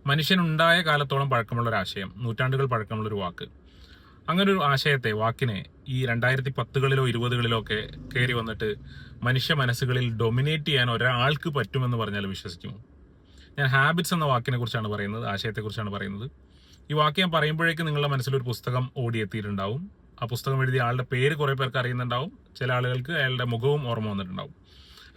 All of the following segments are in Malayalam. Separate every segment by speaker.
Speaker 1: മനുഷ്യനുണ്ടായ കാലത്തോളം പഴക്കമുള്ള ഒരു ആശയം, നൂറ്റാണ്ടുകൾ പഴക്കമുള്ള ഒരു വാക്ക്. അങ്ങനെ ഒരു ആശയത്തെ, വാക്കിനെ ഈ 2010കളിലോ 20കളിലോ ഒക്കെ കയറി വന്നിട്ട് മനുഷ്യ മനസ്സുകളിൽ ഡൊമിനേറ്റ് ചെയ്യാൻ ഒരാൾക്ക് പറ്റുമെന്ന് പറഞ്ഞാൽ വിശ്വസിക്കുമോ? ഞാൻ ഹാബിറ്റ്സ് എന്ന വാക്കിനെ കുറിച്ചാണ് പറയുന്നത്, ആശയത്തെക്കുറിച്ചാണ് പറയുന്നത്. ഈ വാക്ക് ഞാൻ പറയുമ്പോഴേക്കും നിങ്ങളുടെ മനസ്സിലൊരു പുസ്തകം ഓടിയെത്തിയിട്ടുണ്ടാവും. ആ പുസ്തകം എഴുതിയ ആളുടെ പേര് കുറേ പേർക്ക് അറിയുന്നുണ്ടാവും. ചില ആളുകൾക്ക് അയാളുടെ മുഖവും ഓർമ്മ വന്നിട്ടുണ്ടാവും.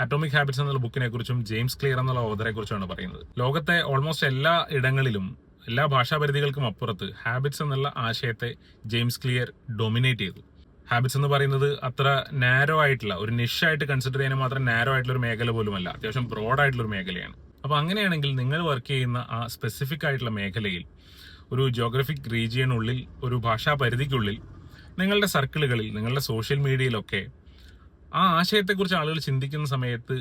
Speaker 1: അറ്റോമിക് ഹാബിറ്റ്സ് എന്നുള്ള ബുക്കിനെ കുറിച്ചും ജെയിംസ് ക്ലിയർ എന്നുള്ള ഓഥറെ കുറിച്ചാണ് പറയുന്നത്. ലോകത്തെ ഓൾമോസ്റ്റ് എല്ലാ ഇടങ്ങളിലും, എല്ലാ ഭാഷാപരിധികൾക്കും അപ്പുറത്ത് ഹാബിറ്റ്സ് എന്നുള്ള ആശയത്തെ ജെയിംസ് ക്ലിയർ ഡൊമിനേറ്റ് ചെയ്തു. ഹാബിറ്റ്സ് എന്ന് പറയുന്നത് അത്ര നാരോ ആയിട്ടുള്ള, ഒരു നിഷായിട്ട് കൺസിഡർ ചെയ്യാൻ മാത്രം നാരോ ആയിട്ടുള്ള ഒരു മേഖല പോലുമല്ല, അത്യാവശ്യം ബ്രോഡ് ആയിട്ടുള്ള ഒരു മേഖലയാണ്. അപ്പോൾ അങ്ങനെയാണെങ്കിൽ നിങ്ങൾ വർക്ക് ചെയ്യുന്ന ആ സ്പെസിഫിക് ആയിട്ടുള്ള മേഖലയിൽ, ഒരു ജോഗ്രഫിക് റീജിയനുള്ളിൽ, ഒരു ഭാഷാ പരിധിക്കുള്ളിൽ, നിങ്ങളുടെ സർക്കിളുകളിൽ, നിങ്ങളുടെ സോഷ്യൽ മീഡിയയിലൊക്കെ ആ ആശയത്തെക്കുറിച്ച് ആളുകൾ ചിന്തിക്കുന്ന സമയത്ത്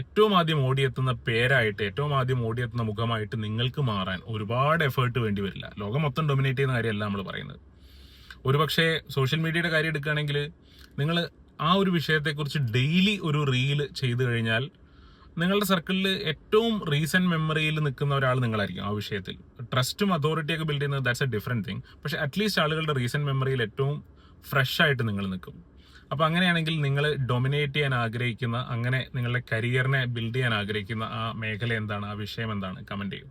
Speaker 1: ഏറ്റവും ആദ്യം ഓടിയെത്തുന്ന പേരായിട്ട്, ഏറ്റവും ആദ്യം ഓടിയെത്തുന്ന മുഖമായിട്ട് നിങ്ങൾക്ക് മാറാൻ ഒരുപാട് എഫേർട്ട് വേണ്ടി വരില്ല. ലോകം മൊത്തം ഡൊമിനേറ്റ് ചെയ്യുന്ന കാര്യമല്ല നമ്മൾ പറയുന്നത്. ഒരുപക്ഷെ സോഷ്യൽ മീഡിയയുടെ കാര്യം എടുക്കുകയാണെങ്കിൽ നിങ്ങൾ ആ ഒരു വിഷയത്തെക്കുറിച്ച് ഡെയിലി ഒരു റീല് ചെയ്തു കഴിഞ്ഞാൽ നിങ്ങളുടെ സർക്കിളിൽ ഏറ്റവും റീസെന്റ് മെമ്മറിയിൽ നിൽക്കുന്ന ഒരാൾ നിങ്ങളായിരിക്കും ആ വിഷയത്തിൽ. ട്രസ്റ്റും അതോറിറ്റിയൊക്കെ ബിൽഡ് ചെയ്യുന്നത് ദാറ്റ്സ് എ ഡിഫറെന്റ് തിങ്. പക്ഷെ അറ്റ്ലീസ്റ്റ് ആളുകളുടെ റീസെന്റ് മെമ്മറിയിൽ ഏറ്റവും ഫ്രഷ് ആയിട്ട് നിങ്ങൾ നിൽക്കും. അപ്പോൾ അങ്ങനെയാണെങ്കിൽ നിങ്ങൾ ഡൊമിനേറ്റ് ചെയ്യാൻ ആഗ്രഹിക്കുന്ന, അങ്ങനെ നിങ്ങളുടെ കരിയറിനെ ബിൽഡ് ചെയ്യാൻ ആഗ്രഹിക്കുന്ന ആ മേഖല എന്താണ്, ആ വിഷയം എന്താണ്, കമന്റ് ചെയ്യും.